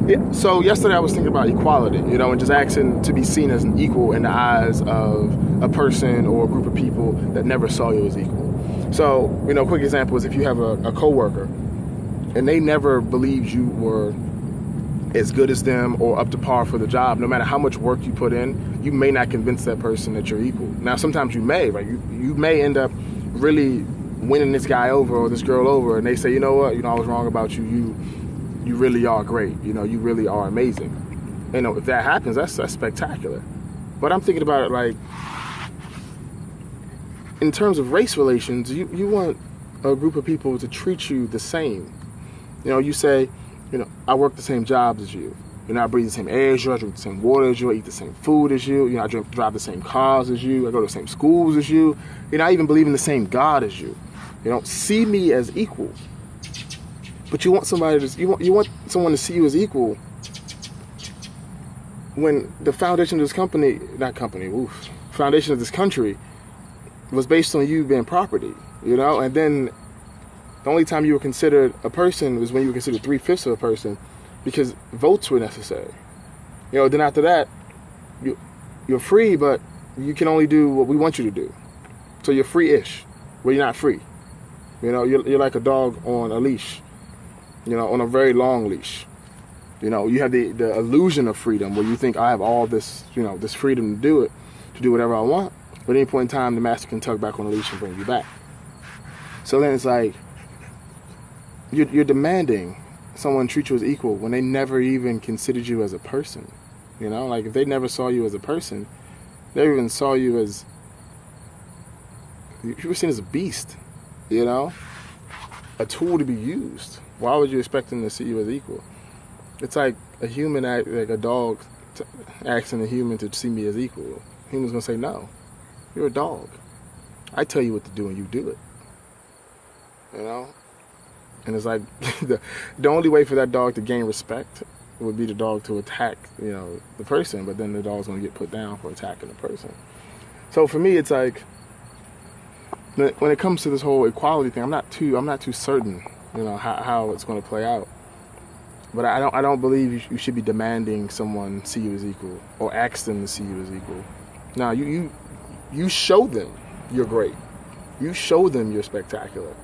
Yeah. So yesterday I was thinking about equality, and just asking to be seen as an equal in the eyes of a person or a group of people that never saw you as equal. So, a quick example is if you have a coworker and they never believed you were as good as them or up to par for the job, no matter how much work you put in, you may not convince that person that you're equal. Now, sometimes you may, right? You may end up really winning this guy over or this girl over, and they say, you know what, I was wrong about you. You really are great. You really are amazing. If that happens, that's spectacular. But I'm thinking about it like, in terms of race relations, you want a group of people to treat you the same. You say, I work the same jobs as you. I breathe the same air as you. I drink the same water as you. I eat the same food as you. I drive the same cars as you. I go to the same schools as you. I even believe in the same God as you. See me as equal. But you want somebody to, you want someone to see you as equal when the foundation of this foundation of this country was based on you being property, and then the only time you were considered a person was when you were considered 3/5 of a person because votes were necessary. Then after that, you're free, but you can only do what we want you to do. So you're free-ish, well, you're not free. You're like a dog on a leash, on a very long leash. You have the illusion of freedom where you think I have all this, this freedom to do whatever I want. But at any point in time, the master can tug back on the leash and bring you back. So then it's like, you're demanding someone treat you as equal when they never even considered you as a person. Like if they never saw you as a person, they even saw you as, you were seen as a beast, a tool to be used. Why would you expect them to see you as equal? It's like like a dog asking a human to see me as equal. Human's gonna say no. You're a dog. I tell you what to do and you do it. And it's like the only way for that dog to gain respect would be the dog to attack, the person, but then the dog's gonna get put down for attacking the person. So for me, it's like when it comes to this whole equality thing, I'm not too certain, how it's gonna play out. But I don't believe you should be demanding someone see you as equal or ask them to see you as equal. Now you show them you're great. You show them you're spectacular.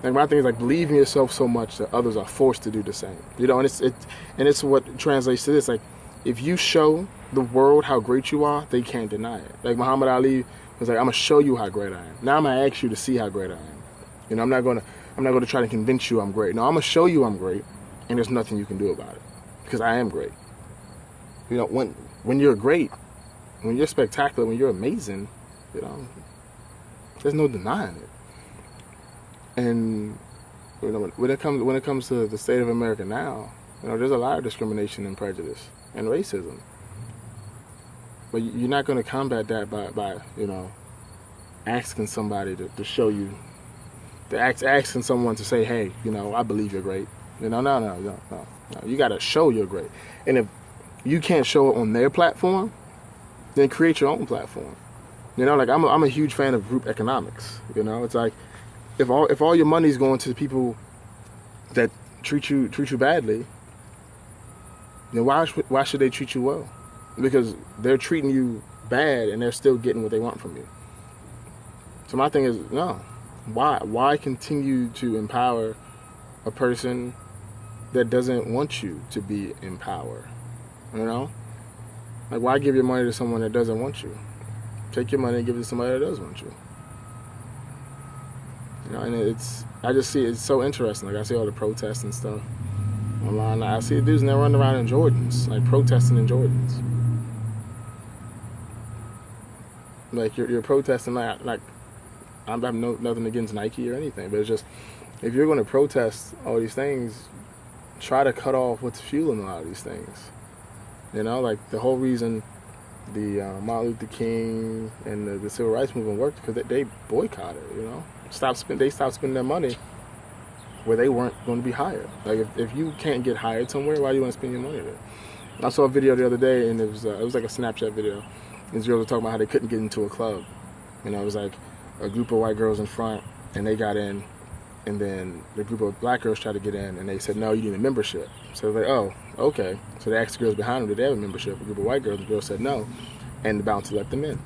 Like my thing is like believe in yourself so much that others are forced to do the same. And it's what translates to this. Like if you show the world how great you are, they can't deny it. Like Muhammad Ali was like, I'm gonna show you how great I am. Now I'm gonna ask you to see how great I am. I'm not gonna try to convince you I'm great. No, I'm gonna show you I'm great, and there's nothing you can do about it because I am great. When you're great, when you're spectacular, when you're amazing, there's no denying it. And when it comes to the state of America now, there's a lot of discrimination and prejudice and racism. But you're not going to combat that by asking somebody to show you, asking someone to say, hey, I believe you're great. No. You got to show you're great. And if you can't show it on their platform, then create your own platform. Like I'm a huge fan of group economics. It's like if all your money's going to the people that treat you badly, then why should they treat you well? Because they're treating you bad and they're still getting what they want from you. So my thing is, no. Why continue to empower a person that doesn't want you to be in power? Like why give your money to someone that doesn't want you? Take your money and give it to somebody that does want you. And I just see it's so interesting. Like I see all the protests and stuff online. I see dudes and they run around in Jordans, like protesting in Jordans. Like you're protesting like I have nothing against Nike or anything, but it's just if you're going to protest all these things, try to cut off what's fueling a lot of these things. Like the whole reason the Martin Luther King and the Civil Rights Movement worked because they boycotted. They stopped spending their money where they weren't going to be hired. Like if you can't get hired somewhere, why do you want to spend your money there? I saw a video the other day, and it was like a Snapchat video. These girls were talking about how they couldn't get into a club. It was like a group of white girls in front, and they got in, And then the group of black girls tried to get in, and they said, no, you need a membership. So they're like, oh, okay. So they asked the girls behind them, did they have a membership? A group of white girls, the girls said no, and the bouncer let them in.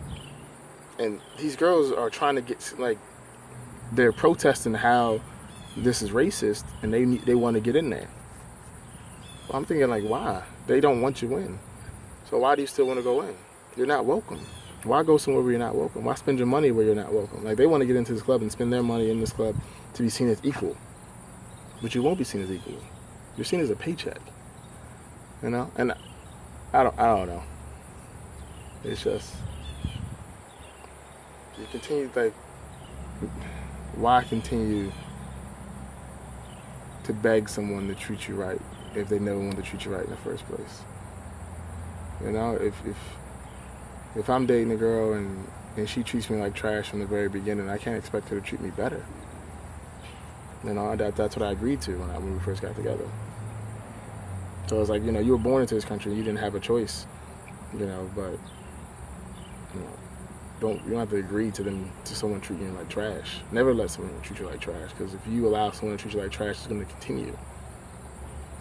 And these girls are trying to get, like, they're protesting how this is racist, and they want to get in there. Well, I'm thinking, like, why? They don't want you in. So why do you still want to go in? You're not welcome. Why go somewhere where you're not welcome? Why spend your money where you're not welcome? Like, they want to get into this club and spend their money in this club to be seen as equal. But you won't be seen as equal. You're seen as a paycheck. You know? And I don't know. It's just, you continue, like, why continue to beg someone to treat you right if they never wanted to treat you right in the first place? You know, if I'm dating a girl and she treats me like trash from the very beginning, I can't expect her to treat me better. You know, that's what I agreed to when we first got together. So it's like, you know, you were born into this country, you didn't have a choice, you know, but, you know, you don't have to agree to someone treating you like trash. Never let someone treat you like trash, because if you allow someone to treat you like trash, it's going to continue.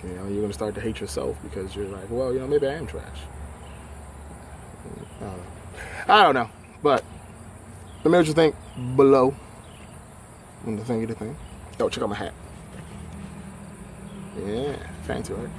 You know, you're going to start to hate yourself because you're like, well, you know, maybe I am trash. I don't know, but let me know what you think below on the thing. Oh, check out my hat. Yeah, fancy, right?